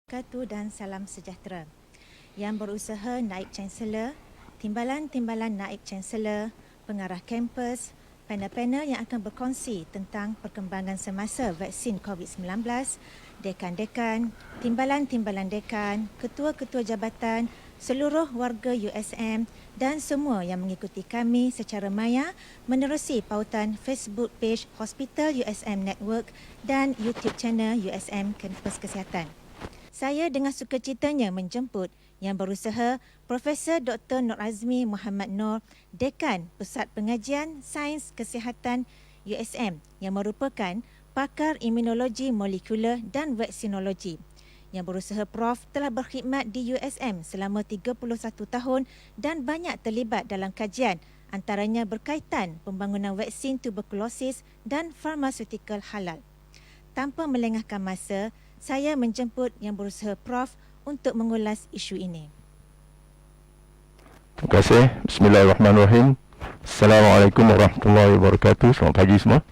Wabarakatuh dan salam sejahtera. Yang berusaha naib Chancellor, timbalan-timbalan naib Chancellor, pengarah kampus, panel-panel yang akan berkongsi tentang perkembangan semasa vaksin COVID-19, dekan-dekan, timbalan-timbalan dekan, ketua-ketua jabatan, seluruh warga USM dan semua yang mengikuti kami secara maya menerusi pautan Facebook page Hospital USM Network dan YouTube channel USM Kampus Kesihatan. Saya dengan sukacitanya menjemput yang berusaha Profesor Dr. Nur Azmi Muhammad Noor, Dekan Pusat Pengajian Sains Kesihatan USM yang merupakan pakar imunologi molekular dan vaksinologi. Yang berusaha Prof telah berkhidmat di USM selama 31 tahun dan banyak terlibat dalam kajian antaranya berkaitan pembangunan vaksin tuberkulosis dan farmaseutical halal. Tanpa melengahkan masa, saya menjemput yang berusaha Prof untuk mengulas isu ini. Terima kasih. Bismillahirrahmanirrahim. Assalamualaikum warahmatullahi wabarakatuh. Selamat pagi semua.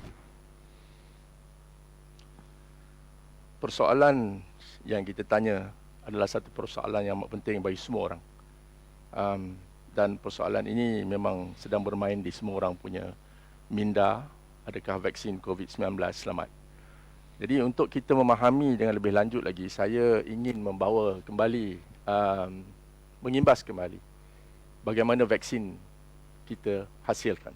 Persoalan yang kita tanya adalah satu persoalan yang amat penting bagi semua orang. Dan persoalan ini memang sedang bermain di semua orang punya minda. Adakah vaksin COVID-19 selamat? Jadi untuk kita memahami dengan lebih lanjut lagi, saya ingin membawa kembali, mengimbas kembali bagaimana vaksin kita hasilkan.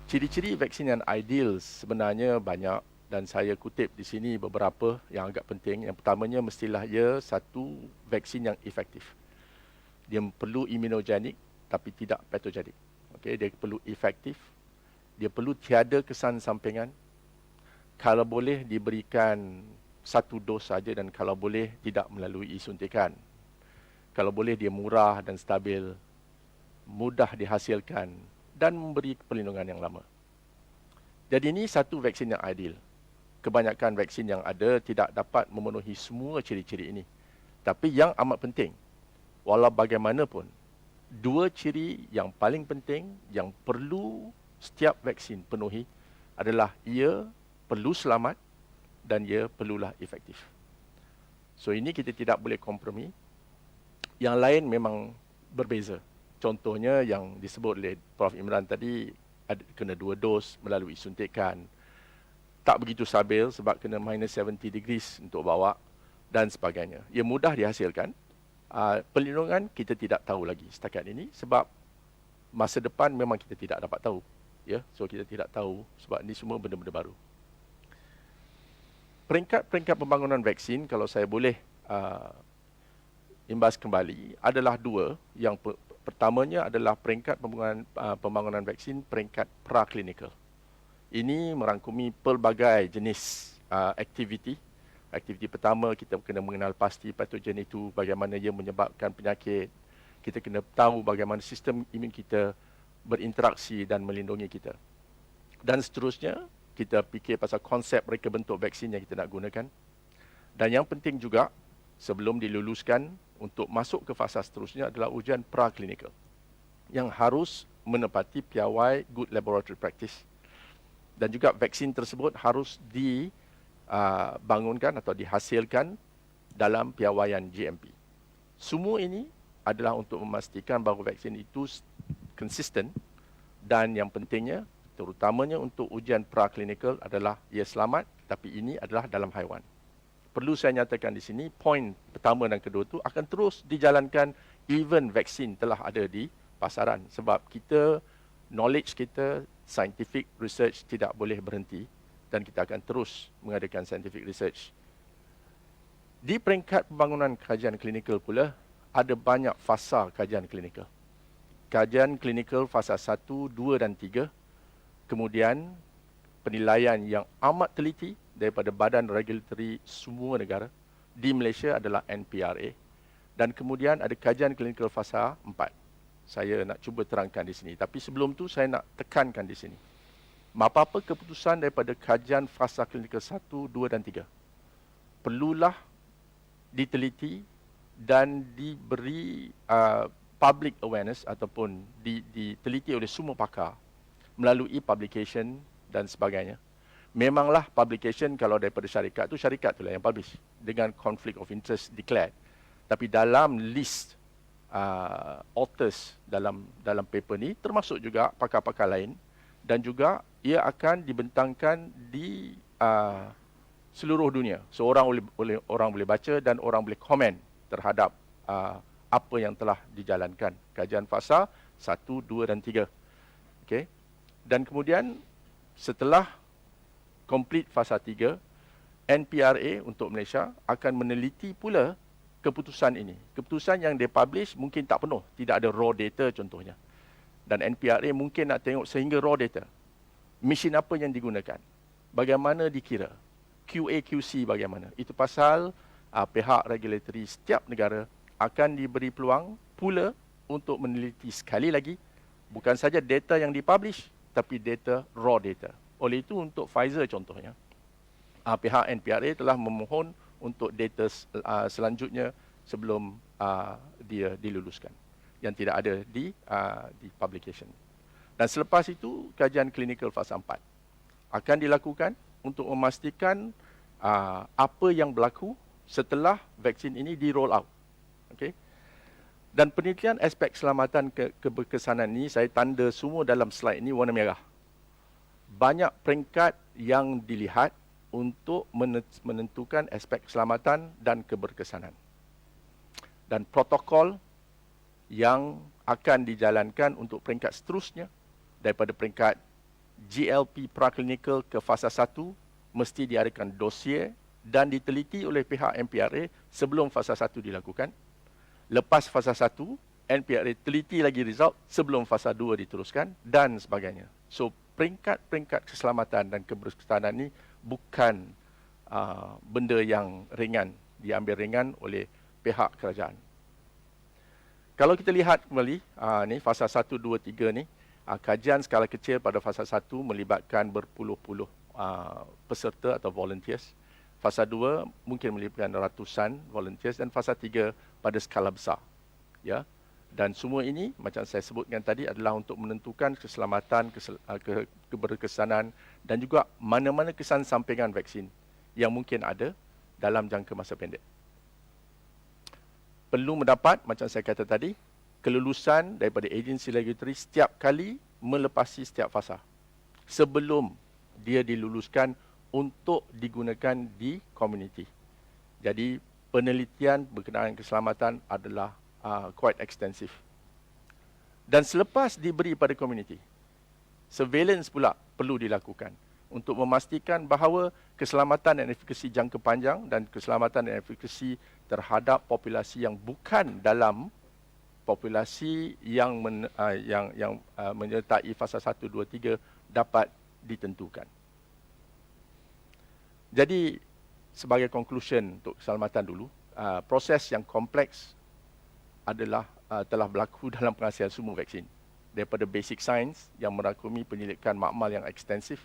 Ciri-ciri vaksin yang ideal sebenarnya banyak dan saya kutip di sini beberapa yang agak penting. Yang pertamanya mestilah ia satu vaksin yang efektif. Dia perlu imunogenik tapi tidak patogenik. Okey, dia perlu efektif. Dia perlu tiada kesan sampingan. Kalau boleh diberikan satu dos saja dan kalau boleh tidak melalui suntikan. Kalau boleh dia murah dan stabil, mudah dihasilkan dan memberi perlindungan yang lama. Jadi ini satu vaksin yang ideal. Kebanyakan vaksin yang ada tidak dapat memenuhi semua ciri-ciri ini. Tapi yang amat penting, walau bagaimanapun, dua ciri yang paling penting yang perlu setiap vaksin penuhi adalah ia perlu selamat dan ia perlulah efektif. So ini kita tidak boleh kompromi. Yang lain memang berbeza. Contohnya yang disebut oleh Prof Imran tadi, kena 2 dos melalui suntikan. Tak begitu stabil sebab kena minus 70 degrees untuk bawa dan sebagainya. Ia mudah dihasilkan. Perlindungan kita tidak tahu lagi setakat ini sebab masa depan memang kita tidak dapat tahu. Ya, so kita tidak tahu sebab ini semua benda-benda baru. Peringkat-peringkat pembangunan vaksin, kalau saya boleh imbas kembali, adalah dua. Yang pertamanya adalah peringkat pembangunan vaksin peringkat praklinikal. Ini merangkumi pelbagai jenis aktiviti. Aktiviti pertama, kita kena mengenal pasti patogen itu, bagaimana ia menyebabkan penyakit. Kita kena tahu bagaimana sistem imun kita berinteraksi dan melindungi kita. Dan seterusnya, kita fikir pasal konsep reka bentuk vaksin yang kita nak gunakan. Dan yang penting juga, sebelum diluluskan untuk masuk ke fasa seterusnya adalah ujian praklinikal yang harus menepati piawai Good Laboratory Practice. Dan juga vaksin tersebut harus dibangunkan atau dihasilkan dalam piawaian GMP. Semua ini adalah untuk memastikan bahawa vaksin itu konsisten dan yang pentingnya, terutamanya untuk ujian praklinikal adalah ia selamat, tapi ini adalah dalam haiwan. Perlu saya nyatakan di sini, poin pertama dan kedua itu akan terus dijalankan even vaksin telah ada di pasaran. Sebab kita, knowledge kita, scientific research tidak boleh berhenti dan kita akan terus mengadakan scientific research. Di peringkat pembangunan kajian klinikal pula, ada banyak fasa kajian klinikal. Kajian klinikal fasa 1, 2 dan 3, kemudian penilaian yang amat teliti daripada badan regulatory semua negara di Malaysia adalah NPRA. Dan kemudian ada kajian klinikal fasa 4. Saya nak cuba terangkan di sini. Tapi sebelum tu saya nak tekankan di sini. Apa-apa keputusan daripada kajian fasa klinikal 1, 2 dan 3 perlulah diteliti dan diberi public awareness ataupun diteliti oleh semua pakar melalui publication dan sebagainya. memanglah publication kalau daripada syarikat tu lah yang publish dengan conflict of interest declared. Tapi dalam list authors dalam paper ni termasuk juga pakar-pakar lain, dan juga ia akan dibentangkan di seluruh dunia. So orang boleh baca dan orang boleh komen terhadap apa yang telah dijalankan. Kajian fasa 1, 2 dan 3. Okay. Dan kemudian setelah complete fasa 3, NPRA untuk Malaysia akan meneliti pula keputusan ini. Keputusan yang dipublish mungkin tak penuh, tidak ada raw data contohnya. Dan NPRA mungkin nak tengok sehingga raw data. Mesin apa yang digunakan? Bagaimana dikira? QA, QC bagaimana? Itu pasal pihak regulatory setiap negara akan diberi peluang pula untuk meneliti sekali lagi bukan saja data yang dipublish tapi data raw data. Oleh itu untuk Pfizer contohnya, pihak NPRA telah memohon untuk data selanjutnya sebelum dia diluluskan yang tidak ada di publication. Dan selepas itu kajian klinikal fasa 4 akan dilakukan untuk memastikan apa yang berlaku setelah vaksin ini di roll out. Okay. Dan penelitian aspek keselamatan keberkesanan ini saya tanda semua dalam slide ini warna merah. Banyak peringkat yang dilihat untuk menentukan aspek keselamatan dan keberkesanan. Dan protokol yang akan dijalankan untuk peringkat seterusnya daripada peringkat GLP praklinikal ke fasa 1 mesti diadakan dossier dan diteliti oleh pihak NPRA sebelum fasa 1 dilakukan. Lepas fasa 1, NPRA teliti lagi result sebelum fasa 2 diteruskan dan sebagainya. So peringkat-peringkat keselamatan dan keberkesanan ini bukan benda yang ringan, diambil ringan oleh pihak kerajaan. Kalau kita lihat kembali, ni fasa 1, 2, 3 ni, kajian skala kecil pada fasa 1 melibatkan berpuluh-puluh peserta atau volunteers. Fasa 2 mungkin melibatkan ratusan volunteers dan fasa 3 pada skala besar. Ya. Dan semua ini macam saya sebutkan tadi adalah untuk menentukan keselamatan, keberkesanan dan juga mana-mana kesan sampingan vaksin yang mungkin ada dalam jangka masa pendek. Perlu mendapat, macam saya kata tadi, kelulusan daripada agensi regulatory setiap kali melepasi setiap fasa sebelum dia diluluskan untuk digunakan di komuniti. Jadi penelitian berkenaan keselamatan adalah quite extensive. Dan selepas diberi pada komuniti, surveillance pula perlu dilakukan untuk memastikan bahawa keselamatan dan efikasi jangka panjang dan keselamatan dan efikasi terhadap populasi yang bukan dalam populasi yang menyertai fasa 1, 2, 3 dapat ditentukan. Jadi sebagai conclusion untuk keselamatan dulu, proses yang kompleks adalah telah berlaku dalam pengasihan semua vaksin. Daripada basic science yang merangkumi penyelidikan makmal yang ekstensif,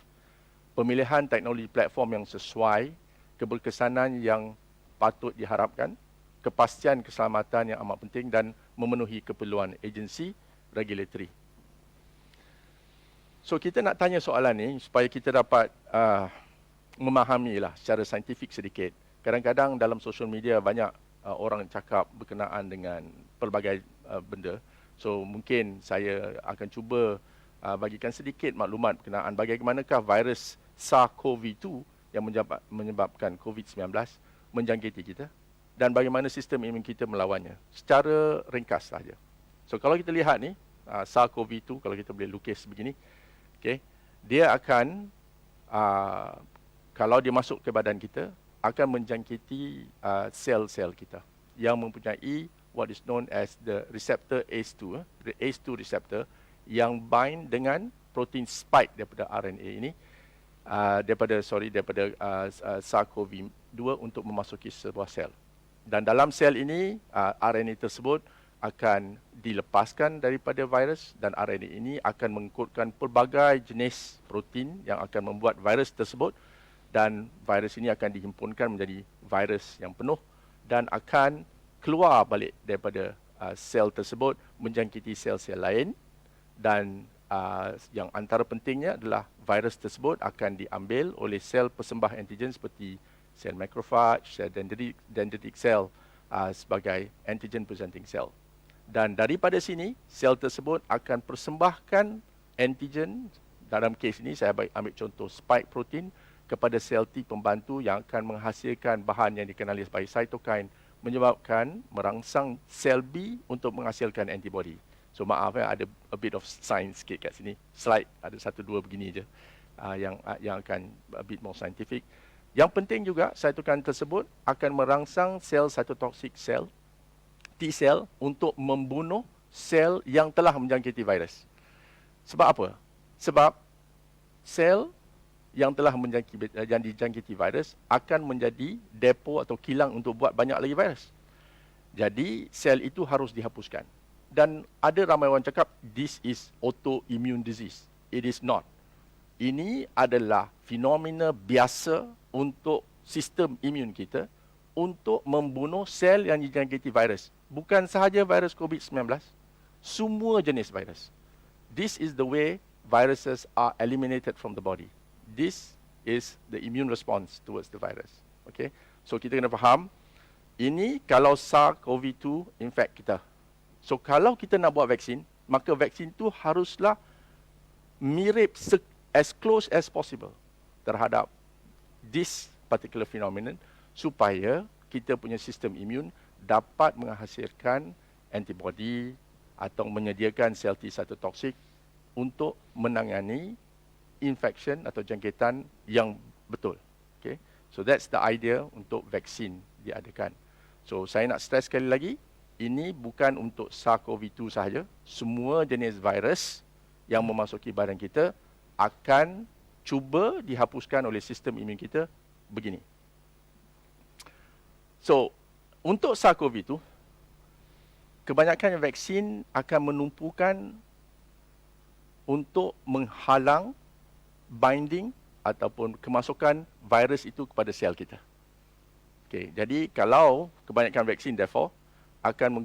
pemilihan teknologi platform yang sesuai, keberkesanan yang patut diharapkan, kepastian keselamatan yang amat penting dan memenuhi keperluan agensi regulatory. So kita nak tanya soalan ni supaya kita dapat memahamilah secara saintifik sedikit. Kadang-kadang dalam social media banyak orang cakap berkenaan dengan pelbagai benda. So mungkin saya akan cuba bagikan sedikit maklumat berkenaan bagaimanakah virus SARS-CoV-2 yang menyebabkan COVID-19 menjangkiti kita dan bagaimana sistem imun kita melawannya secara ringkas saja. So kalau kita lihat ni SARS-CoV-2, kalau kita boleh lukis begini, okay, dia akan kalau dia masuk ke badan kita akan menjangkiti sel-sel kita yang mempunyai what is known as the receptor ACE2, the ACE2 receptor yang bind dengan protein spike daripada RNA ini, daripada SARS-CoV-2 untuk memasuki sebuah sel. Dan dalam sel ini RNA tersebut akan dilepaskan daripada virus dan RNA ini akan mengkodkan pelbagai jenis protein yang akan membuat virus tersebut, dan virus ini akan dihimpunkan menjadi virus yang penuh dan akan keluar balik daripada sel tersebut menjangkiti sel-sel lain dan yang antara pentingnya adalah virus tersebut akan diambil oleh sel persembah antigen seperti sel macrophage, sel dendritic cell sebagai antigen presenting cell. Dan daripada sini, sel tersebut akan persembahkan antigen, dalam kes ini saya ambil contoh spike protein, kepada sel T pembantu yang akan menghasilkan bahan yang dikenali sebagai cytokine, menyebabkan merangsang sel B untuk menghasilkan antibody. So maaf ya, ada a bit of science sikit kat sini. Slide ada 1-2 begini je yang akan a bit more scientific. Yang penting juga, cytokine tersebut akan merangsang sel cytotoxic cell, T cell, untuk membunuh sel yang telah menjangkiti virus. Sebab apa? Sebab sel yang telah dijangkiti virus akan menjadi depo atau kilang untuk buat banyak lagi virus. Jadi sel itu harus dihapuskan. Dan ada ramai orang cakap, this is autoimmune disease. It is not. Ini adalah fenomena biasa untuk sistem imun kita untuk membunuh sel yang dijangkiti virus. Bukan sahaja virus COVID-19, semua jenis virus. This is the way viruses are eliminated from the body. This is the immune response towards the virus. Okay? So kita kena faham, ini kalau SARS-CoV-2 infect kita. So kalau kita nak buat vaksin, maka vaksin tu haruslah mirip as close as possible terhadap this particular phenomenon supaya kita punya sistem imun dapat menghasilkan antibody atau menyediakan sel T cytotoxic untuk menangani infection atau jangkitan yang betul. Okay? So that's the idea untuk vaksin diadakan. So saya nak stress sekali lagi, ini bukan untuk SARS-CoV-2 sahaja. Semua jenis virus yang memasuki badan kita akan cuba dihapuskan oleh sistem imun kita begini. So, untuk SARS-CoV-2, kebanyakan vaksin akan menumpukan untuk menghalang binding ataupun kemasukan virus itu kepada sel kita. Okay, jadi kalau kebanyakan vaksin therefore akan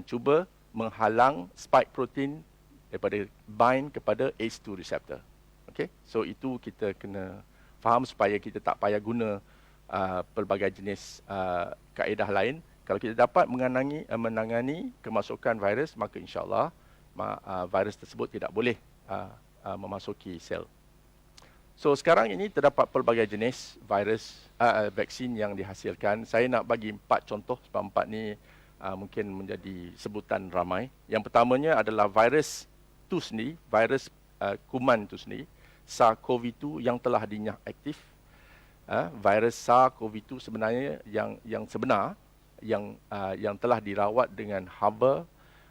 cuba menghalang spike protein daripada bind kepada ACE2 receptor. Okay, so itu kita kena faham supaya kita tak payah guna pelbagai jenis kaedah lain. Kalau kita dapat menangani kemasukan virus, maka insyaAllah virus tersebut tidak boleh memasuki sel. So sekarang ini terdapat pelbagai jenis virus vaksin yang dihasilkan. Saya nak bagi 4 contoh sebab 4 ni mungkin menjadi sebutan ramai. Yang pertamanya adalah virus tu sendiri, virus kuman tu sendiri, SARS-CoV-2 yang telah dinyah aktif. Virus SARS-CoV-2 sebenarnya yang sebenar yang telah dirawat dengan haba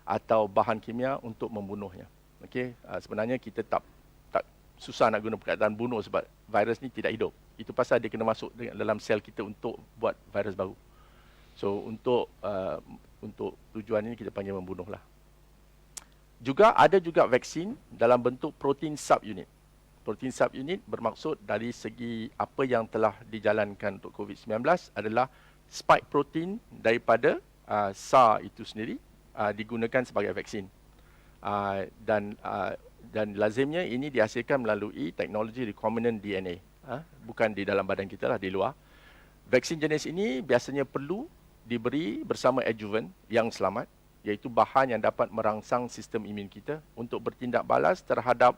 atau bahan kimia untuk membunuhnya. Okey, sebenarnya kita tak susah nak guna perkataan bunuh sebab virus ni tidak hidup. Itu pasal dia kena masuk dalam sel kita untuk buat virus baru. So untuk tujuan ini kita panggil membunuh lah. Ada juga vaksin dalam bentuk protein subunit. Protein subunit bermaksud dari segi apa yang telah dijalankan untuk COVID-19 adalah spike protein daripada SARS itu sendiri digunakan sebagai vaksin. Dan lazimnya ini dihasilkan melalui teknologi recombinant DNA. Bukan di dalam badan kita lah, di luar. Vaksin jenis ini biasanya perlu diberi bersama adjuvant yang selamat, iaitu bahan yang dapat merangsang sistem imun kita untuk bertindak balas terhadap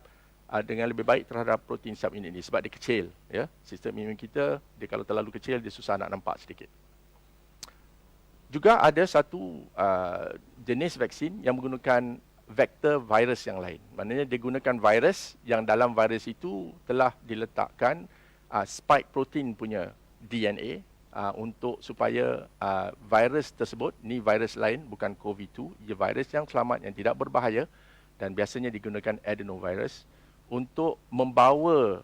dengan lebih baik terhadap protein subunit ini sebab dia kecil. Ya? Sistem imun kita, dia kalau terlalu kecil, dia susah nak nampak sedikit. Juga ada satu jenis vaksin yang menggunakan vektor virus yang lain. Maknanya dia gunakan virus yang dalam virus itu telah diletakkan spike protein punya DNA untuk supaya virus tersebut, ni virus lain bukan COVID-2, ia virus yang selamat yang tidak berbahaya dan biasanya digunakan adenovirus untuk membawa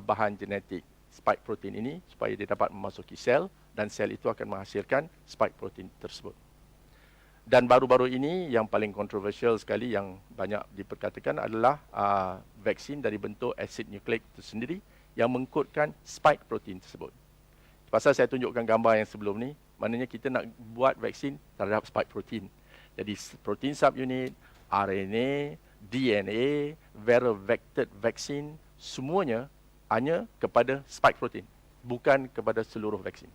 bahan genetik spike protein ini supaya dia dapat memasuki sel dan sel itu akan menghasilkan spike protein tersebut. Dan baru-baru ini yang paling kontroversial sekali yang banyak diperkatakan adalah vaksin dari bentuk asid nukleik itu sendiri yang mengkodkan spike protein tersebut. Pasal saya tunjukkan gambar yang sebelum ni, maknanya kita nak buat vaksin terhadap spike protein. Jadi protein subunit, RNA DNA, viral vector vaksin, semuanya hanya kepada spike protein, bukan kepada seluruh vaksin,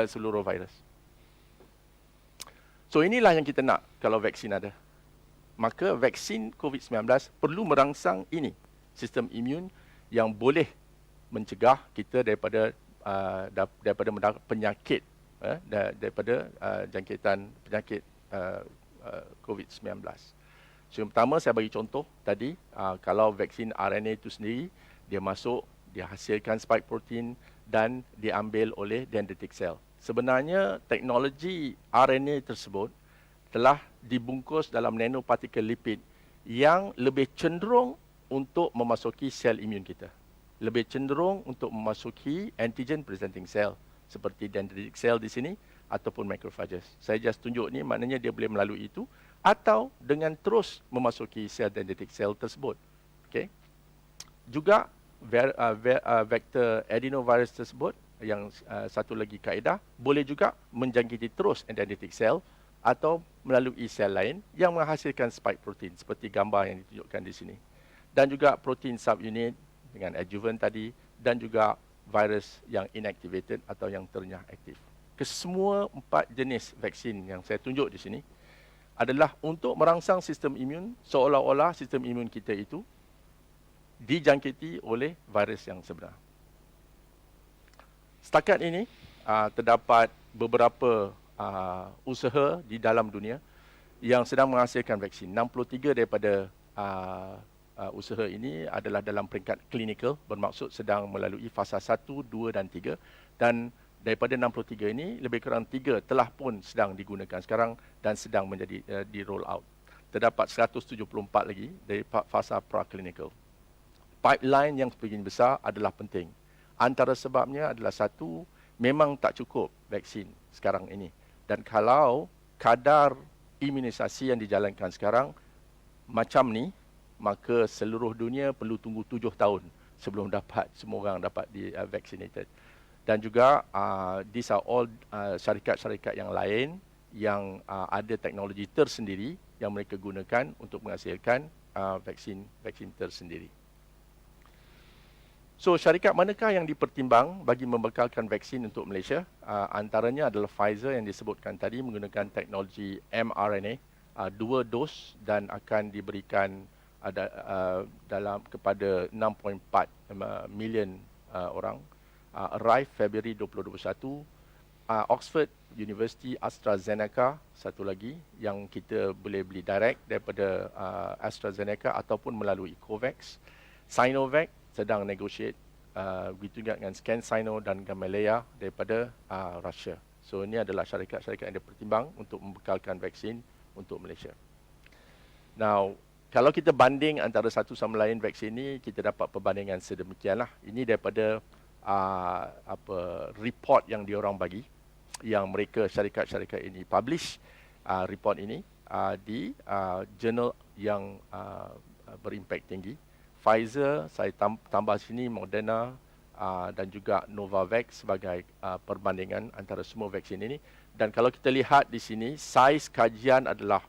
seluruh virus. So inilah yang kita nak kalau vaksin ada. Maka vaksin COVID-19 perlu merangsang ini, sistem imun yang boleh mencegah kita daripada mendapat penyakit, daripada jangkitan penyakit COVID-19. So yang pertama saya bagi contoh tadi, kalau vaksin RNA itu sendiri, dia masuk, dia hasilkan spike protein dan diambil oleh dendritic cell. Sebenarnya teknologi RNA tersebut telah dibungkus dalam nanopartikel lipid yang lebih cenderung untuk memasuki sel imun kita. Lebih cenderung untuk memasuki antigen presenting cell seperti dendritic cell di sini ataupun macrophages. Saya just tunjuk ni, maknanya dia boleh melalui itu atau dengan terus memasuki sel dendritic cell tersebut. Okay. Juga vektor adenovirus tersebut, yang satu lagi kaedah, boleh juga menjangkiti terus dendritic cell atau melalui sel lain yang menghasilkan spike protein seperti gambar yang ditunjukkan di sini. Dan juga protein subunit dengan adjuvant tadi, dan juga virus yang inactivated atau yang ternyah aktif. Kesemua 4 jenis vaksin yang saya tunjuk di sini adalah untuk merangsang sistem imun, seolah-olah sistem imun kita itu dijangkiti oleh virus yang sebenar. Setakat ini terdapat beberapa usaha di dalam dunia yang sedang menghasilkan vaksin. 63 daripada usaha ini adalah dalam peringkat klinikal, bermaksud sedang melalui fasa 1, 2 dan 3. Dan daripada 63 ini, lebih kurang 3 telah pun sedang digunakan sekarang dan sedang menjadi di roll out. Terdapat 174 lagi dari fasa praklinikal. Pipeline yang sebegini besar adalah penting. Antara sebabnya adalah satu, memang tak cukup vaksin sekarang ini. Dan kalau kadar imunisasi yang dijalankan sekarang macam ni, maka seluruh dunia perlu tunggu 7 tahun sebelum semua orang dapat vaccinated. Dan juga these are all syarikat-syarikat yang lain yang ada teknologi tersendiri yang mereka gunakan untuk menghasilkan vaksin tersendiri. So, syarikat manakah yang dipertimbang bagi membekalkan vaksin untuk Malaysia? Antaranya adalah Pfizer yang disebutkan tadi menggunakan teknologi mRNA, 2 dos dan akan diberikan kepada 6.4 million orang. Arrive Februari 2021. Oxford University AstraZeneca, satu lagi yang kita boleh beli direct daripada AstraZeneca ataupun melalui COVAX. Sinovac sedang negotiate begitu juga dengan CanSino dan Gamaleya daripada Russia. So ini adalah syarikat-syarikat yang dipertimbang untuk membekalkan vaksin untuk Malaysia. Now, kalau kita banding antara satu sama lain vaksin ini, kita dapat perbandingan sedemikianlah. Ini daripada report yang diorang bagi, yang mereka syarikat-syarikat ini publish report ini di jurnal yang berimpak tinggi. Pfizer, saya tambah sini Moderna dan juga Novavax sebagai perbandingan antara semua vaksin ini. Dan kalau kita lihat di sini, saiz kajian adalah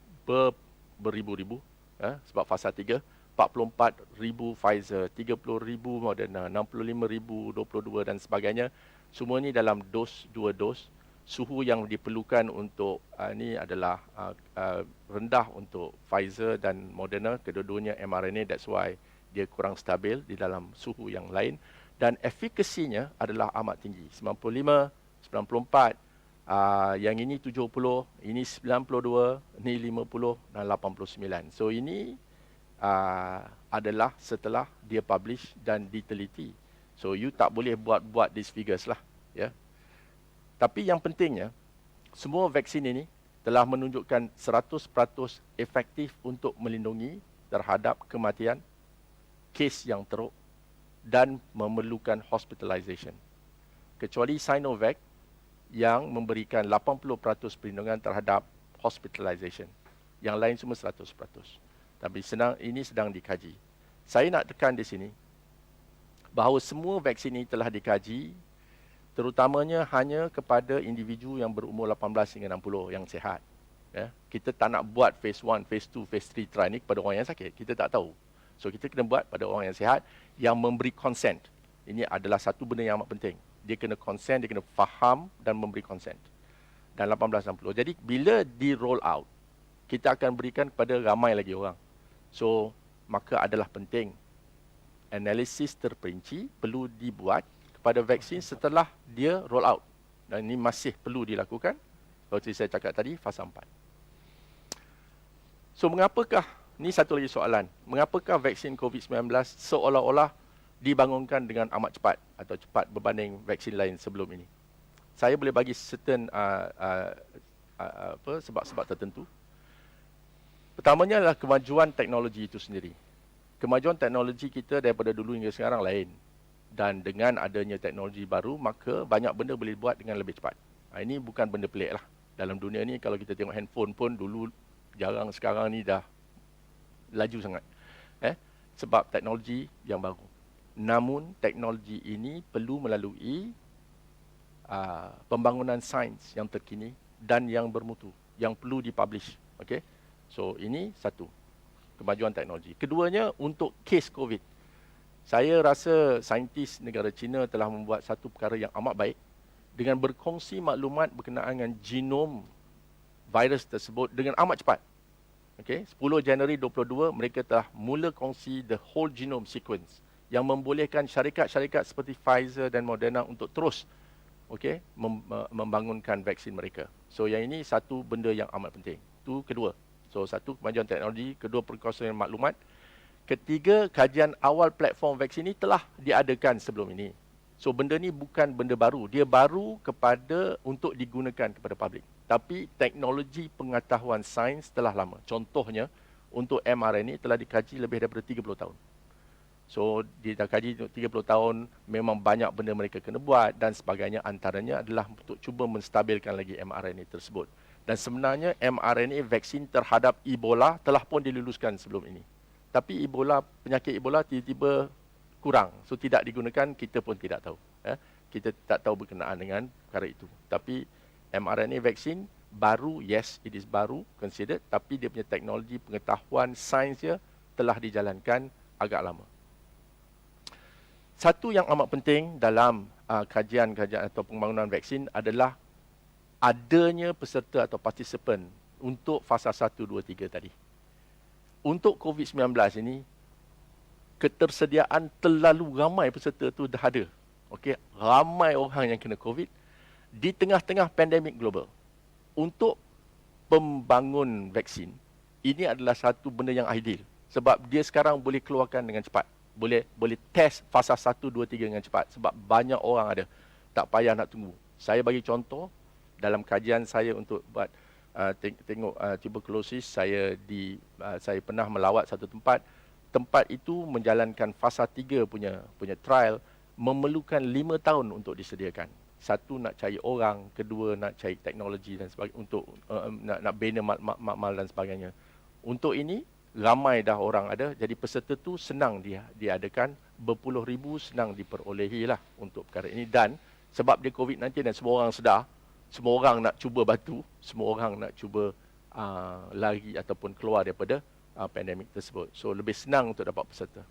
beribu-ribu, sebab fasa 3, 44,000 Pfizer, 30,000 Moderna, 65,000, 22 dan sebagainya. Semua ini dalam dos, 2 dos. Suhu yang diperlukan untuk ini adalah rendah untuk Pfizer dan Moderna, kedua-duanya mRNA, that's why dia kurang stabil di dalam suhu yang lain. Dan efikasinya adalah amat tinggi, 95, 94, yang ini 70, ini 92, ini 50 dan 89. So ini adalah setelah dia publish dan diteliti. So you tak boleh buat these figures lah, ya. Tapi yang pentingnya, semua vaksin ini telah menunjukkan 100% efektif untuk melindungi terhadap kematian, kes yang teruk dan memerlukan hospitalization. Kecuali Sinovac yang memberikan 80% perlindungan terhadap hospitalization. Yang lain semua 100%. Tapi ini sedang dikaji. Saya nak tekan di sini bahawa semua vaksin ini telah dikaji, terutamanya hanya kepada individu yang berumur 18 hingga 60 yang sihat. Ya, kita tak nak buat phase 1, phase 2, phase 3 trial ni kepada orang yang sakit. Kita tak tahu. So kita kena buat pada orang yang sihat yang memberi consent. Ini adalah satu benda yang amat penting. Dia kena consent, dia kena faham dan memberi consent. Dan 1860. Jadi bila di roll out, kita akan berikan kepada ramai lagi orang. So maka adalah penting analisis terperinci perlu dibuat kepada vaksin setelah dia roll out. Dan ini masih perlu dilakukan. Seperti saya cakap tadi, fasa 4. So mengapakah, ni satu lagi soalan, mengapakah vaksin COVID-19 seolah-olah dibangunkan dengan amat cepat atau cepat berbanding vaksin lain sebelum ini? Saya boleh bagi certain sebab-sebab tertentu. Pertamanya adalah kemajuan teknologi itu sendiri. Kemajuan teknologi kita daripada dulu hingga sekarang lain. Dan dengan adanya teknologi baru, maka banyak benda boleh buat dengan lebih cepat. Ini bukan benda pelik lah. Dalam dunia ni, kalau kita tengok handphone pun dulu jarang, sekarang ni dah laju sangat. Sebab teknologi yang baru. Namun, teknologi ini perlu melalui pembangunan sains yang terkini dan yang bermutu, yang perlu dipublish. Okay? So, ini satu, kemajuan teknologi. Keduanya, untuk kes COVID. Saya rasa saintis negara China telah membuat satu perkara yang amat baik dengan berkongsi maklumat berkenaan dengan genom virus tersebut dengan amat cepat. Okay? 10 Januari 2022, mereka telah mula kongsi the whole genome sequence yang membolehkan syarikat-syarikat seperti Pfizer dan Moderna untuk terus membangunkan vaksin mereka. So yang ini satu benda yang amat penting. Itu kedua. So satu, kemajuan teknologi. Kedua, perkongsian maklumat. Ketiga, kajian awal platform vaksin ini telah diadakan sebelum ini. So benda ni bukan benda baru. Dia baru kepada untuk digunakan kepada publik. Tapi teknologi pengetahuan sains telah lama. Contohnya, untuk mRNA telah dikaji lebih daripada 30 tahun. So dia dah kaji 30 tahun, memang banyak benda mereka kena buat dan sebagainya. Antaranya adalah untuk cuba menstabilkan lagi mRNA tersebut. Dan sebenarnya mRNA vaksin terhadap Ebola telah pun diluluskan sebelum ini. Tapi penyakit Ebola tiba-tiba kurang. So tidak digunakan, kita pun tidak tahu. Kita tak tahu berkenaan dengan perkara itu. Tapi mRNA vaksin baru, yes, it is baru, considered. Tapi dia punya teknologi pengetahuan sainsnya telah dijalankan agak lama. Satu yang amat penting dalam kajian-kajian atau pembangunan vaksin adalah adanya peserta atau partisipan untuk fasa 1, 2, 3 tadi. Untuk COVID-19 ini, ketersediaan terlalu ramai peserta itu dah ada. Okey, ramai orang yang kena COVID di tengah-tengah pandemik global. Untuk pembangun vaksin, ini adalah satu benda yang ideal. Sebab dia sekarang boleh keluarkan dengan cepat. Boleh test fasa 1, 2, 3 dengan cepat. Sebab banyak orang ada. Tak payah nak tunggu. Saya bagi contoh, dalam kajian saya untuk buat tengok tuberculosis, saya pernah melawat satu tempat. Tempat itu menjalankan fasa 3 punya trial, memerlukan 5 tahun untuk disediakan. Satu, nak cari orang. Kedua, nak cari teknologi dan sebagainya. Untuk nak bina makmal dan sebagainya. Untuk ini, ramai dah orang ada. Jadi peserta tu senang diadakan. Berpuluh ribu senang diperolehi lah untuk perkara ini. Dan sebab dia COVID-19 dan semua orang sedar, semua orang nak cuba bantu, semua orang nak cuba lari ataupun keluar daripada pandemik tersebut. So lebih senang untuk dapat peserta.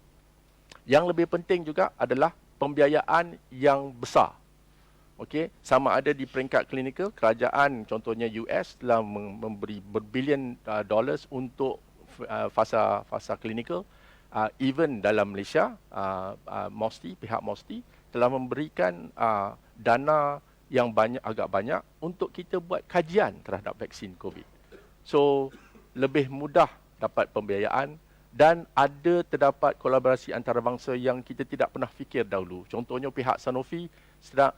Yang lebih penting juga adalah pembiayaan yang besar. Okey, sama ada di peringkat klinikal, kerajaan contohnya US telah memberi berbilion dollars untuk fasa klinikal. Even dalam Malaysia, pihak MOSTI telah memberikan dana yang agak banyak untuk kita buat kajian terhadap vaksin COVID. So, lebih mudah dapat pembiayaan dan terdapat kolaborasi antarabangsa yang kita tidak pernah fikir dahulu. Contohnya pihak Sanofi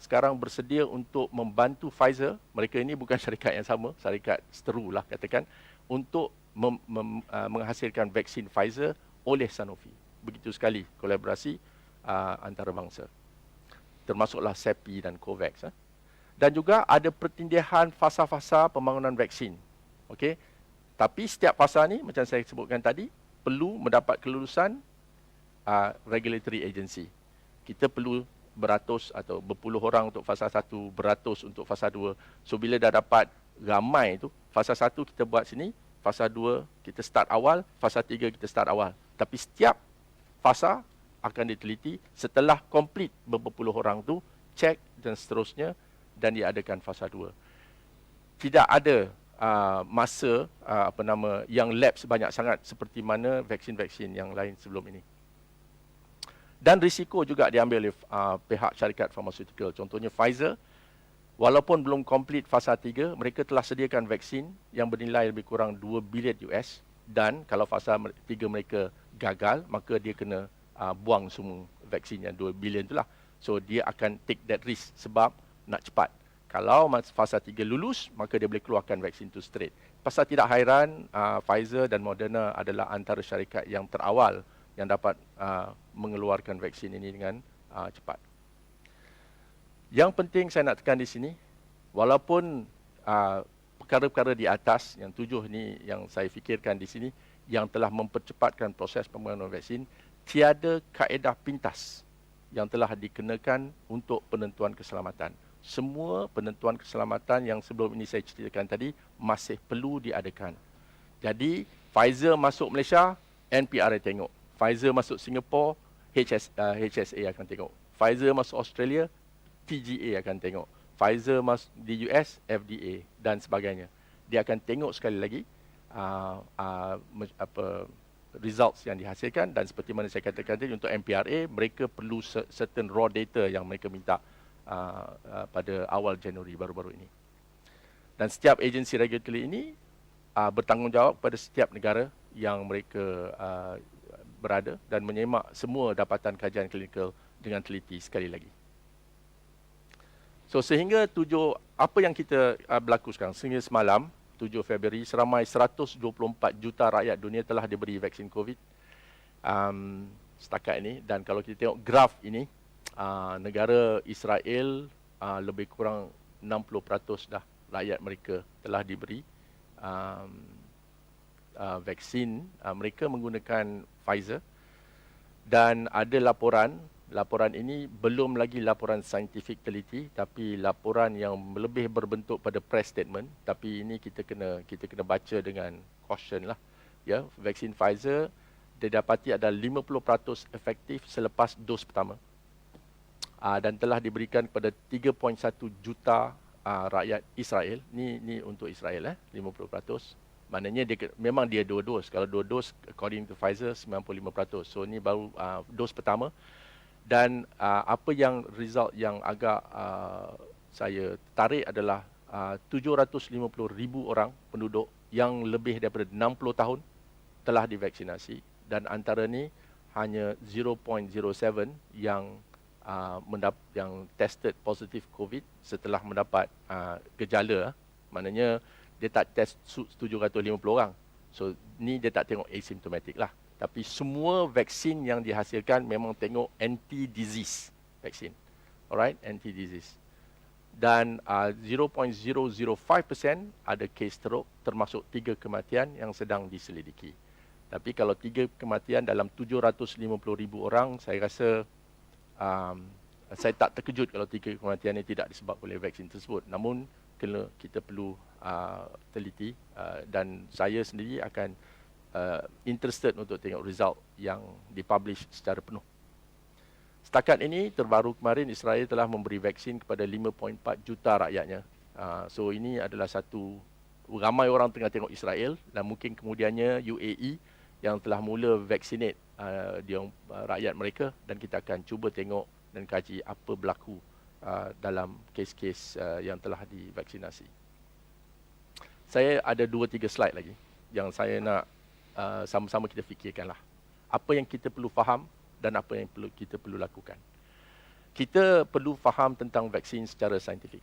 sekarang bersedia untuk membantu Pfizer. Mereka ini bukan syarikat yang sama, syarikat seteru lah katakan, untuk menghasilkan vaksin Pfizer oleh Sanofi. Begitu sekali kolaborasi antarabangsa. Termasuklah CEPI dan COVAX. Dan juga ada pertindihan fasa-fasa pembangunan vaksin. Okey. Tapi setiap fasa ni, macam saya sebutkan tadi, perlu mendapat kelulusan regulatory agency. Kita perlu beratus atau berpuluh orang untuk fasa 1, beratus untuk fasa 2. So bila dah dapat ramai tu, fasa 1 kita buat sini, fasa 2 kita start awal, fasa 3 kita start awal. Tapi setiap fasa akan diteliti setelah complete berpuluh orang tu, cek dan seterusnya, dan diadakan fasa 2. Tidak ada masa yang lapse banyak sangat seperti mana vaksin-vaksin yang lain sebelum ini. Dan risiko juga diambil oleh pihak syarikat farmaceutical. Contohnya Pfizer, walaupun belum complete fasa 3, mereka telah sediakan vaksin yang bernilai lebih kurang 2 bilion US, dan kalau fasa 3 mereka gagal, maka dia kena buang semua vaksin yang 2 bilion itulah. So dia akan take that risk sebab nak cepat. Kalau fasa 3 lulus, maka dia boleh keluarkan vaksin itu straight. Pasal tidak hairan, Pfizer dan Moderna adalah antara syarikat yang terawal yang dapat mengeluarkan vaksin ini dengan cepat. Yang penting saya nak tekan di sini, walaupun perkara-perkara di atas, yang 7 ni yang saya fikirkan di sini, yang telah mempercepatkan proses pembangunan vaksin, tiada kaedah pintas yang telah dikenakan untuk penentuan keselamatan. Semua penentuan keselamatan yang sebelum ini saya ceritakan tadi masih perlu diadakan. Jadi, Pfizer masuk Malaysia, NPRA tengok. Pfizer masuk Singapura, HSA akan tengok. Pfizer masuk Australia, TGA akan tengok. Pfizer masuk di US, FDA dan sebagainya. Dia akan tengok sekali lagi results yang dihasilkan, dan seperti mana saya katakan tadi, untuk NPRA mereka perlu certain raw data yang mereka minta pada awal Januari baru-baru ini. Dan setiap agensi regulatory ini bertanggungjawab pada setiap negara yang mereka berada dan menyemak semua dapatan kajian klinikal dengan teliti sekali lagi. So sehingga apa yang kita berlaku sekarang, sehingga semalam 7 Februari, seramai 124 juta rakyat dunia telah diberi vaksin COVID setakat ini. Dan kalau kita tengok graf ini, negara Israel lebih kurang 60% dah rakyat mereka telah diberi vaksin. Mereka menggunakan Pfizer, dan ada laporan ini belum lagi laporan saintifik teliti, tapi laporan yang lebih berbentuk pada press statement. Tapi ini kita kena baca dengan caution lah. Ya, vaksin Pfizer didapati ada 50% efektif selepas dos pertama. Dan telah diberikan kepada 3.1 juta rakyat Israel. Ni untuk Israel 50%. Maknanya memang dia 2 dos. Kalau 2 dos according to Pfizer 95%. So ni baru dos pertama. Dan apa yang result yang agak saya tarik adalah 750,000 orang penduduk yang lebih daripada 60 tahun telah divaksinasi, dan antara ni hanya 0.07 yang tested positif COVID setelah mendapat gejala. Maknanya dia tak test 750 orang. So ni dia tak tengok asymptomatic lah. Tapi semua vaksin yang dihasilkan memang tengok anti-disease vaksin. Alright, anti-disease. Dan 0.005% ada kes teruk, termasuk 3 kematian yang sedang diselidiki. Tapi kalau 3 kematian dalam 750,000 orang, saya rasa saya tak terkejut kalau 3 kematian ini tidak disebabkan oleh vaksin tersebut. Namun kita perlu teliti, dan saya sendiri akan interested untuk tengok result yang dipublish secara penuh. Setakat ini, terbaru kemarin Israel telah memberi vaksin kepada 5.4 juta rakyatnya. So ini adalah satu, ramai orang tengah tengok Israel, dan mungkin kemudiannya UAE yang telah mula vaccinate rakyat mereka, dan kita akan cuba tengok dan kaji apa berlaku dalam kes-kes yang telah divaksinasi. Saya ada 2-3 slide lagi yang saya nak sama-sama kita fikirkanlah. Apa yang kita perlu faham dan apa yang kita perlu lakukan. Kita perlu faham tentang vaksin secara saintifik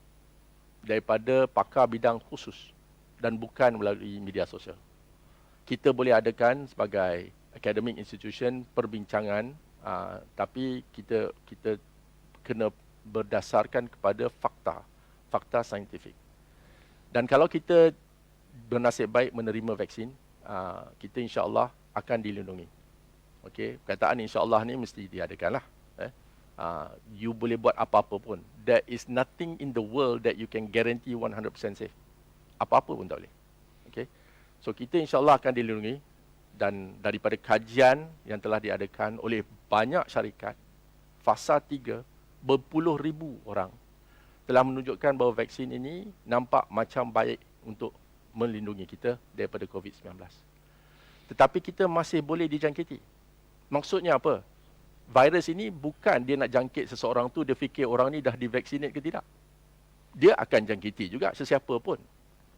daripada pakar bidang khusus dan bukan melalui media sosial. Kita boleh adakan sebagai academic institution perbincangan, tapi kita kena berdasarkan kepada fakta saintifik. Dan kalau kita bernasib baik menerima vaksin, kita insya-Allah akan dilindungi. Okey, perkataan insya-Allah ni mesti diadakanlah. You boleh buat apa-apa pun. There is nothing in the world that you can guarantee 100% safe. apa-apa pun tak boleh. Okay? So kita insyaAllah akan dilindungi, dan daripada kajian yang telah diadakan oleh banyak syarikat, fasa 3, berpuluh ribu orang telah menunjukkan bahawa vaksin ini nampak macam baik untuk melindungi kita daripada COVID-19. Tetapi kita masih boleh dijangkiti. Maksudnya apa? Virus ini bukan dia nak jangkit seseorang tu, dia fikir orang ni dah divaksinate ke tidak. Dia akan jangkiti juga sesiapa pun.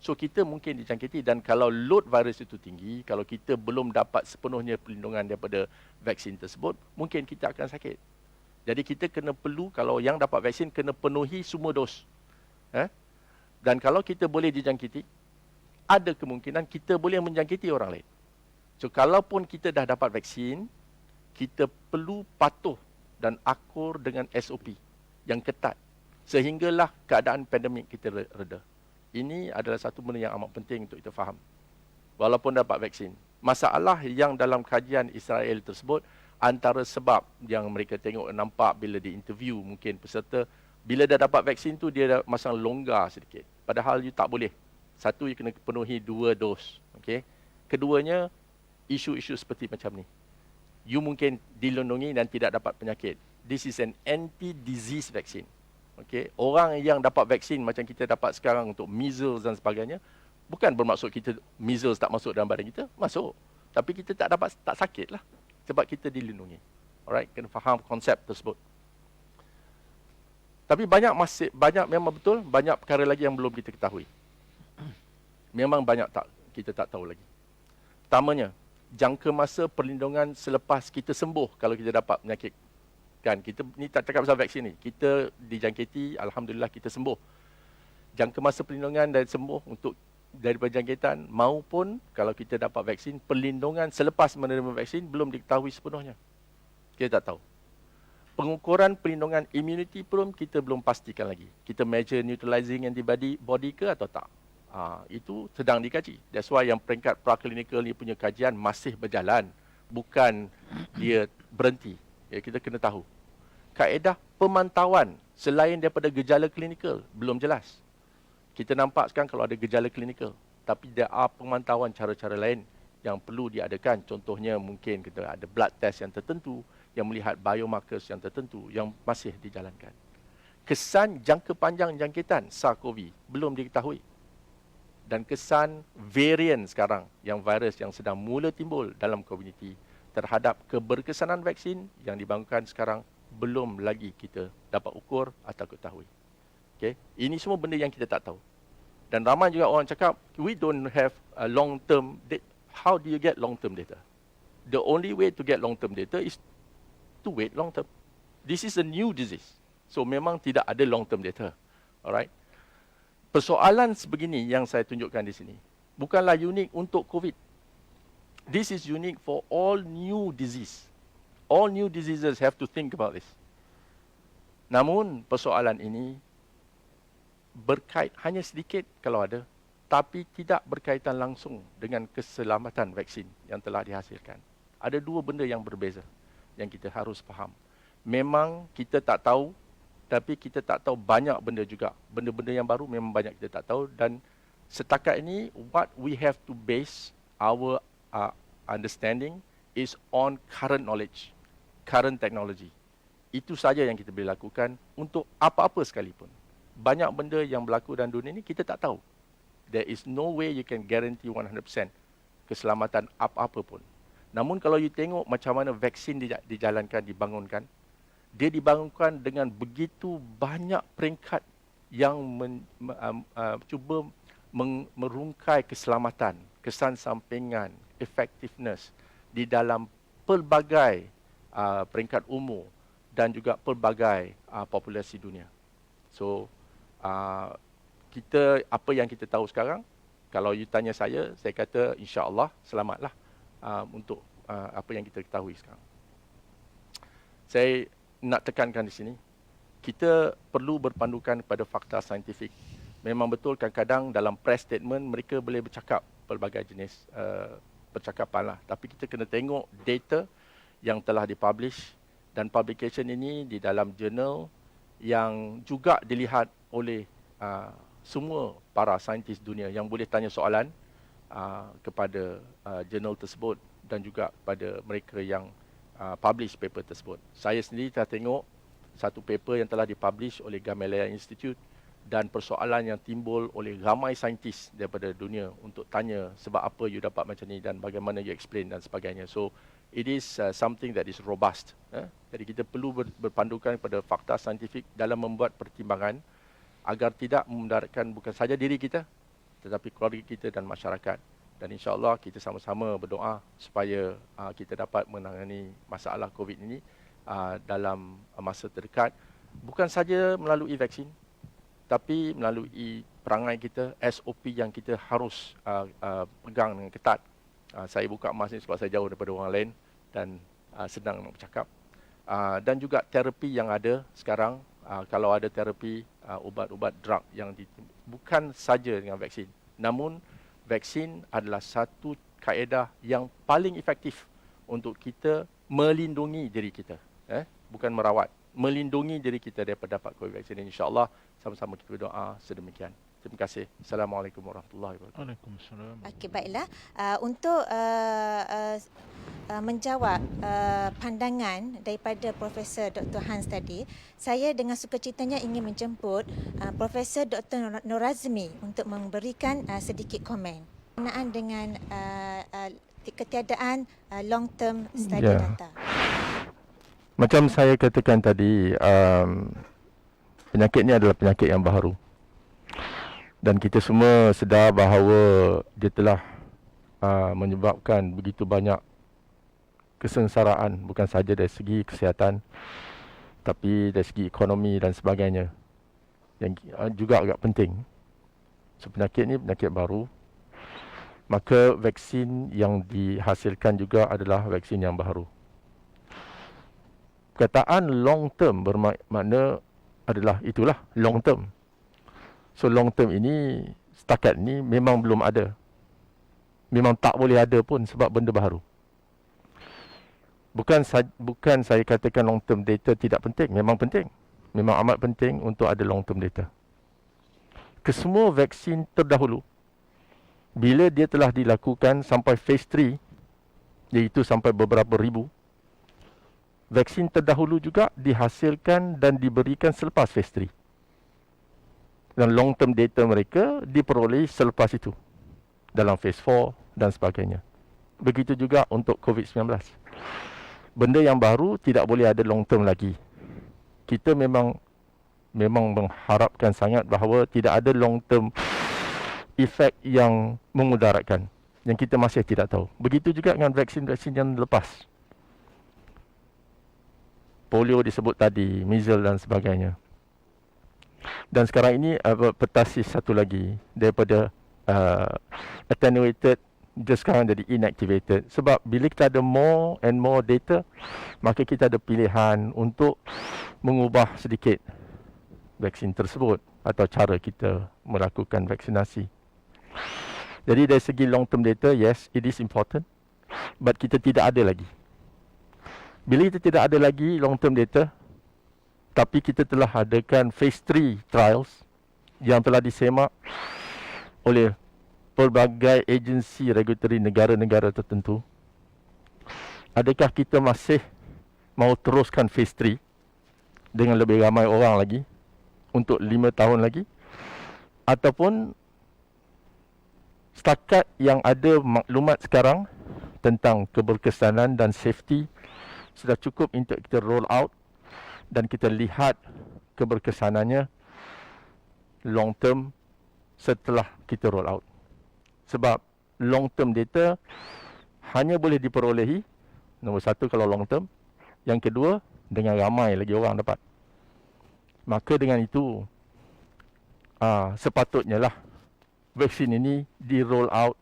So kita mungkin dijangkiti, dan kalau load virus itu tinggi, kalau kita belum dapat sepenuhnya perlindungan daripada vaksin tersebut, mungkin kita akan sakit. Jadi kita kena perlu, kalau yang dapat vaksin, kena penuhi semua dos. Dan kalau kita boleh dijangkiti, ada kemungkinan kita boleh menjangkiti orang lain. So kalaupun kita dah dapat vaksin, kita perlu patuh dan akur dengan SOP yang ketat, sehinggalah keadaan pandemik kita reda. Ini adalah satu benda yang amat penting untuk kita faham. Walaupun dapat vaksin, masalah yang dalam kajian Israel tersebut, antara sebab yang mereka tengok nampak bila diinterview mungkin peserta, bila dah dapat vaksin tu dia dah masang longgar sedikit. Padahal you tak boleh. Satu, you kena penuhi 2 dos. Okay? Keduanya, isu-isu seperti macam ni. You mungkin dilindungi dan tidak dapat penyakit. This is an anti-disease vaccine. Okay? Orang yang dapat vaksin macam kita dapat sekarang untuk measles dan sebagainya, bukan bermaksud kita measles tak masuk dalam badan kita, masuk. Tapi kita tak sakit lah. Sebab kita dilindungi. Alright, kena faham konsep tersebut. Tapi banyak memang betul, banyak perkara lagi yang belum kita ketahui. Memang banyak kita tak tahu lagi. Pertamanya, jangka masa perlindungan selepas kita sembuh kalau kita dapat penyakit. Kan, kita ni tak cakap pasal vaksin ni. Kita dijangkiti, alhamdulillah kita sembuh. Jangka masa perlindungan dan sembuh daripada jangkitan maupun kalau kita dapat vaksin, perlindungan selepas menerima vaksin belum diketahui sepenuhnya. Kita tak tahu. Pengukuran perlindungan immunity pun kita belum pastikan lagi. Kita measure neutralizing antibody ke atau tak. Itu sedang dikaji. That's why yang peringkat praklinikal ni punya kajian masih berjalan. Bukan dia berhenti. Ya, kita kena tahu. Kaedah pemantauan selain daripada gejala klinikal belum jelas. Kita nampak sekarang kalau ada gejala klinikal, tapi there are pemantauan cara-cara lain yang perlu diadakan. Contohnya mungkin kita ada blood test yang tertentu, yang melihat biomarkers yang tertentu yang masih dijalankan. Kesan jangka panjang jangkitan SARS-CoV belum diketahui. Dan kesan varian sekarang, yang virus yang sedang mula timbul dalam komuniti terhadap keberkesanan vaksin yang dibangunkan sekarang belum lagi kita dapat ukur atau ketahui. Okay? Ini semua benda yang kita tak tahu. Dan ramai juga orang cakap, we don't have a long-term data. How do you get long-term data? The only way to get long-term data is to wait long-term. This is a new disease. So memang tidak ada long-term data. Alright? Persoalan sebegini yang saya tunjukkan di sini bukanlah unik untuk COVID. This is unique for all new disease. All new diseases have to think about this. Namun persoalan ini berkait hanya sedikit kalau ada, tapi tidak berkaitan langsung dengan keselamatan vaksin yang telah dihasilkan. Ada dua benda yang berbeza yang kita harus faham. Memang kita tak tahu, tapi kita tak tahu banyak benda juga. Benda-benda yang baru memang banyak kita tak tahu, dan setakat ini what we have to base our understanding is on current knowledge, current technology. Itu saja yang kita boleh lakukan untuk apa-apa sekalipun. Banyak benda yang berlaku dalam dunia ini kita tak tahu. There is no way you can guarantee 100% keselamatan apa-apa pun. Namun kalau you tengok macam mana vaksin dijalankan, dibangunkan, dia dibangunkan dengan begitu banyak peringkat yang cuba merungkai keselamatan, kesan sampingan, effectiveness di dalam pelbagai peringkat umur dan juga pelbagai populasi dunia. So, apa yang kita tahu sekarang, kalau you tanya saya kata insya-Allah selamatlah untuk apa yang kita ketahui sekarang. Saya nak tekankan di sini, kita perlu berpandukan pada fakta saintifik. Memang betul kadang-kadang dalam press statement mereka boleh bercakap pelbagai jenis percakapan lah. Tapi kita kena tengok data yang telah dipublish, dan publication ini di dalam jurnal yang juga dilihat oleh semua para saintis dunia yang boleh tanya soalan kepada jurnal tersebut dan juga kepada mereka yang publish paper tersebut. Saya sendiri telah tengok satu paper yang telah dipublish oleh Gamaleya Institute dan persoalan yang timbul oleh ramai saintis daripada dunia untuk tanya sebab apa you dapat macam ni dan bagaimana you explain dan sebagainya. So it is something that is robust. Jadi kita perlu berpandukan kepada fakta saintifik dalam membuat pertimbangan agar tidak memudaratkan bukan saja diri kita tetapi keluarga kita dan masyarakat. Dan insya-Allah kita sama-sama berdoa supaya kita dapat menangani masalah COVID ini dalam masa terdekat, bukan saja melalui vaksin tapi melalui perangai kita, SOP yang kita harus pegang dengan ketat. Saya buka emas ni sebab saya jauh daripada orang lain dan senang nak bercakap. Dan juga terapi yang ada sekarang, kalau ada terapi ubat-ubat drug yang bukan saja dengan vaksin, namun vaksin adalah satu kaedah yang paling efektif untuk kita melindungi diri kita, bukan merawat, melindungi diri kita daripada dapat COVID vaksin. InsyaAllah sama-sama kita berdoa sedemikian. Terima kasih. Assalamualaikum warahmatullahi wabarakatuh. Waalaikumsalam. Okey, baiklah. Untuk menjawab pandangan daripada Profesor Dr. Hans tadi, saya dengan sukacitanya ingin menjemput Profesor Dr. Norazmi untuk memberikan sedikit komen berkenaan dengan ketiadaan long term study data. Macam saya katakan tadi, penyakit ini adalah penyakit yang baharu. Dan kita semua sedar bahawa dia telah menyebabkan begitu banyak kesengsaraan, bukan saja dari segi kesihatan tapi dari segi ekonomi dan sebagainya, yang juga agak penting. So, penyakit ini penyakit baru, maka vaksin yang dihasilkan juga adalah vaksin yang baru. Perkataan long term bermakna adalah itulah long term. So long term ini setakat ini memang belum ada. Memang tak boleh ada pun sebab benda baru. Bukan saya katakan long term data tidak penting, memang penting. Memang amat penting untuk ada long term data. Kesemua vaksin terdahulu, bila dia telah dilakukan sampai phase 3, iaitu sampai beberapa ribu, vaksin terdahulu juga dihasilkan dan diberikan selepas phase 3. Dan long term data mereka diperoleh selepas itu dalam phase 4 dan sebagainya. Begitu juga untuk COVID-19. Benda yang baru tidak boleh ada long term lagi. Kita memang mengharapkan sangat bahawa tidak ada long term efek yang memudaratkan, yang kita masih tidak tahu. Begitu juga dengan vaksin-vaksin yang lepas. Polio disebut tadi, measles dan sebagainya. Dan sekarang ini pertasis satu lagi daripada attenuated, dia sekarang jadi inactivated. Sebab bila kita ada more and more data, maka kita ada pilihan untuk mengubah sedikit vaksin tersebut atau cara kita melakukan vaksinasi. Jadi dari segi long term data, yes, it is important, but kita tidak ada lagi. Bila kita tidak ada lagi long term data, tapi kita telah adakan phase 3 trials yang telah disemak oleh pelbagai agensi regulatory negara-negara tertentu, adakah kita masih mahu teruskan phase 3 dengan lebih ramai orang lagi untuk 5 tahun lagi, ataupun setakat yang ada maklumat sekarang tentang keberkesanan dan safety sudah cukup untuk kita roll out dan kita lihat keberkesanannya long term setelah kita roll out. Sebab long term data hanya boleh diperolehi, nombor satu kalau long term, yang kedua dengan ramai lagi orang dapat. Maka dengan itu sepatutnya lah vaksin ini di roll out.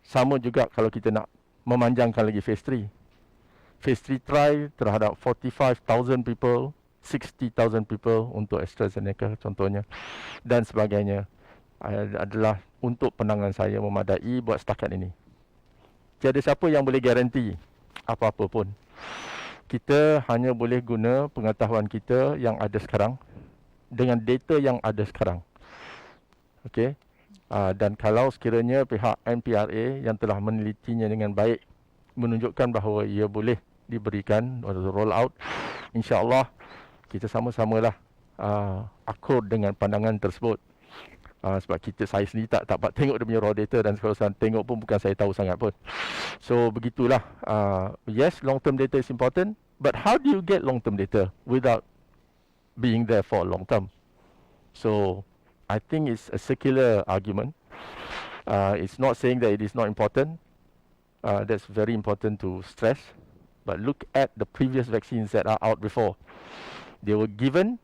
Sama juga kalau kita nak memanjangkan lagi phase 3. Phase 3 trial terhadap 45,000 people, 60,000 people untuk AstraZeneca contohnya dan sebagainya, adalah untuk pandangan saya memadai buat setakat ini. Tiada siapa yang boleh garanti apa-apa pun. Kita hanya boleh guna pengetahuan kita yang ada sekarang dengan data yang ada sekarang. Okey. Dan kalau sekiranya pihak NPRA yang telah menelitinya dengan baik menunjukkan bahawa ia boleh diberikan atau roll out, insya-Allah kita sama-samalah akur dengan pandangan tersebut. Sebab saya sendiri tak dapat tengok dia punya raw data, dan kalau saya tengok pun bukan saya tahu sangat pun. So begitulah. Yes, long term data is important, but how do you get long term data without being there for long term? So I think it's a circular argument. It's not saying that it is not important. That's very important to stress. But look at the previous vaccines that are out before. They were given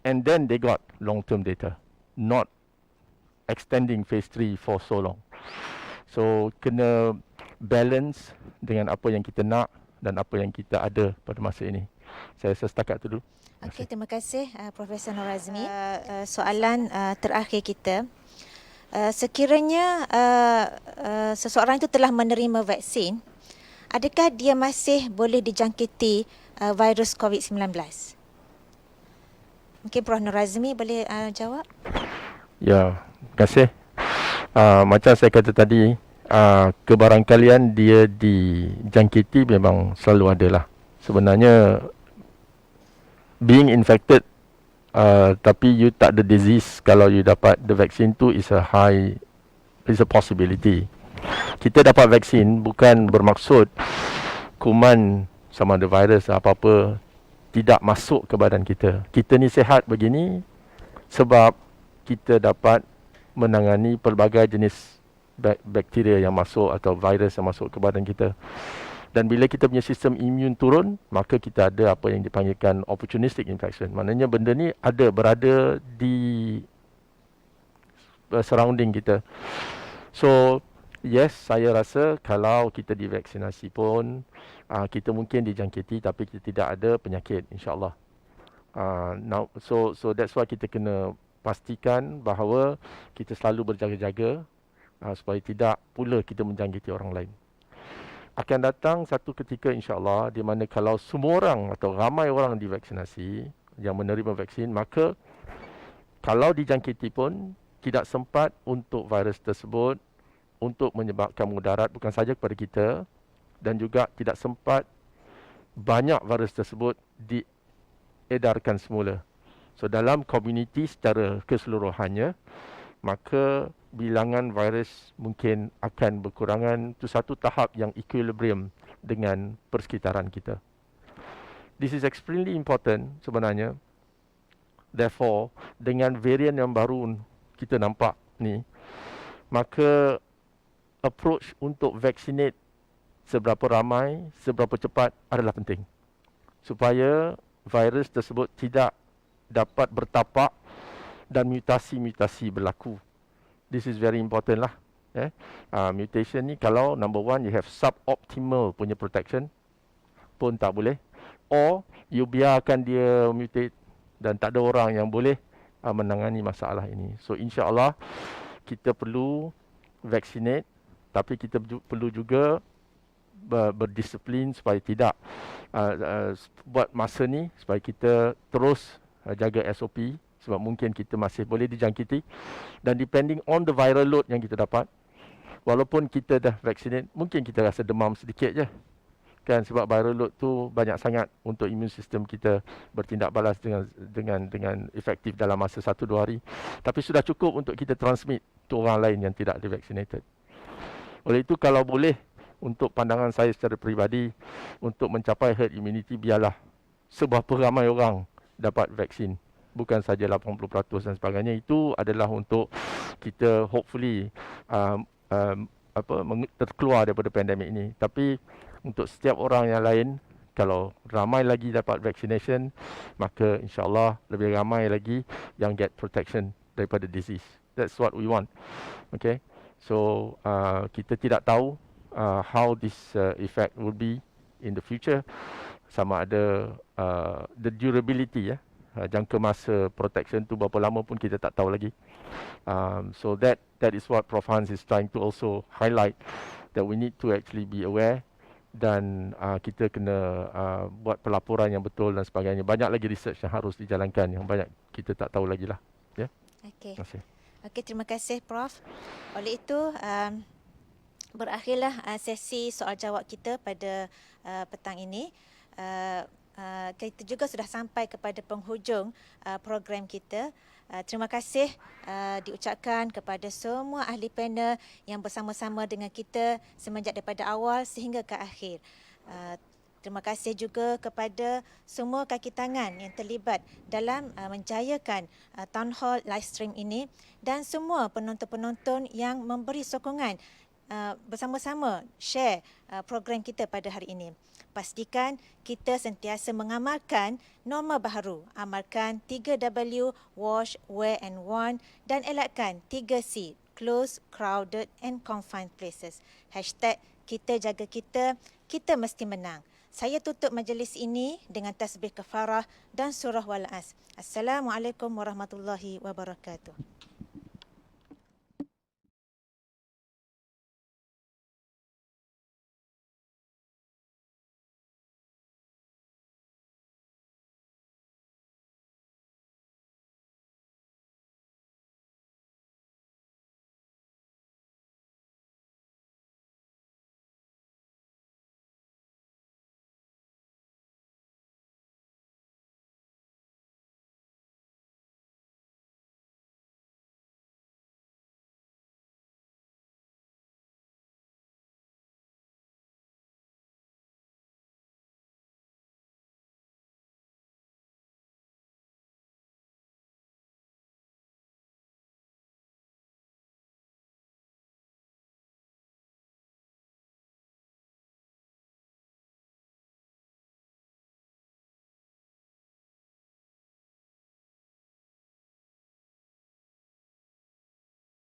and then they got long-term data, not extending phase 3 for so long. So kena balance dengan apa yang kita nak dan apa yang kita ada pada masa ini. Saya setakat itu dulu. Okey, terima kasih Profesor Nur Azmi. Soalan terakhir kita. Sekiranya seseorang itu telah menerima vaksin, adakah dia masih boleh dijangkiti virus COVID-19? Mungkin Prof. Nur Azmi boleh jawab? Ya, terima kasih. Macam saya kata tadi, kebarangkalian dia dijangkiti memang selalu ada lah. Sebenarnya being infected tapi you tak ada disease, kalau you dapat the vaccine tu is a possibility. Kita dapat vaksin bukan bermaksud kuman sama ada virus apa-apa tidak masuk ke badan kita. Kita ni sihat begini sebab kita dapat menangani pelbagai jenis bakteria yang masuk atau virus yang masuk ke badan kita. Dan bila kita punya sistem imun turun, maka kita ada apa yang dipanggilkan opportunistic infection. Maknanya benda ni berada di surrounding kita. So, yes, saya rasa kalau kita divaksinasi pun, kita mungkin dijangkiti tapi kita tidak ada penyakit, insya-Allah. So that's why kita kena pastikan bahawa kita selalu berjaga-jaga supaya tidak pula kita menjangkiti orang lain. Akan datang satu ketika insya-Allah di mana kalau semua orang atau ramai orang divaksinasi yang menerima vaksin, maka kalau dijangkiti pun tidak sempat untuk virus tersebut untuk menyebabkan mudarat bukan saja kepada kita, dan juga tidak sempat banyak virus tersebut diedarkan semula. So dalam komuniti secara keseluruhannya, maka bilangan virus mungkin akan berkurangan tu satu tahap yang equilibrium dengan persekitaran kita. This is extremely important sebenarnya. Therefore, dengan varian yang baru kita nampak ni, maka approach untuk vaccinate seberapa ramai, seberapa cepat adalah penting. Supaya virus tersebut tidak dapat bertapak dan mutasi-mutasi berlaku. This is very important lah. Mutation ni kalau number one, you have suboptimal punya protection pun tak boleh. Or you biarkan dia mutate dan tak ada orang yang boleh menangani masalah ini. So insya-Allah kita perlu vaccinate, tapi kita perlu juga berdisiplin supaya tidak buat masa ni, supaya kita terus jaga SOP, sebab mungkin kita masih boleh dijangkiti. Dan depending on the viral load yang kita dapat, walaupun kita dah vaccinate, mungkin kita rasa demam sedikit je kan, sebab viral load tu banyak sangat untuk imun sistem kita bertindak balas dengan efektif dalam masa 1-2 hari. Tapi sudah cukup untuk kita transmit ke orang lain yang tidak di-vaccinated. Oleh itu, kalau boleh, untuk pandangan saya secara peribadi, untuk mencapai herd immunity, biarlah seberapa ramai orang dapat vaksin, bukan saja 80% dan sebagainya. Itu adalah untuk kita hopefully terkeluar daripada pandemik ini. Tapi untuk setiap orang yang lain, kalau ramai lagi dapat vaccination, maka insya-Allah lebih ramai lagi yang get protection daripada disease. That's what we want. Okay. So kita tidak tahu how this effect will be in the future. Sama ada the durability, jangka masa protection tu berapa lama pun kita tak tahu lagi. So that is what Prof Hans is trying to also highlight, that we need to actually be aware, dan kita kena buat pelaporan yang betul dan sebagainya. Banyak lagi research yang harus dijalankan, yang banyak kita tak tahu lagi lah. Ya. Okey. Terima kasih. Okey, terima kasih Prof. Oleh itu, berakhirlah sesi soal jawab kita pada petang ini. Kita juga sudah sampai kepada penghujung program kita. Terima kasih diucapkan kepada semua ahli panel yang bersama-sama dengan kita semenjak daripada awal sehingga ke akhir. Terima kasih juga kepada semua kaki tangan yang terlibat dalam menjayakan Town Hall live stream ini dan semua penonton-penonton yang memberi sokongan bersama-sama share program kita pada hari ini. Pastikan kita sentiasa mengamalkan norma baharu. Amalkan 3W, wash, wear and want dan elakkan 3C, close, crowded and confined places. #kita jaga kita mesti menang. Saya tutup majlis ini dengan tasbih kafarah dan surah Wal-As. Assalamualaikum warahmatullahi wabarakatuh.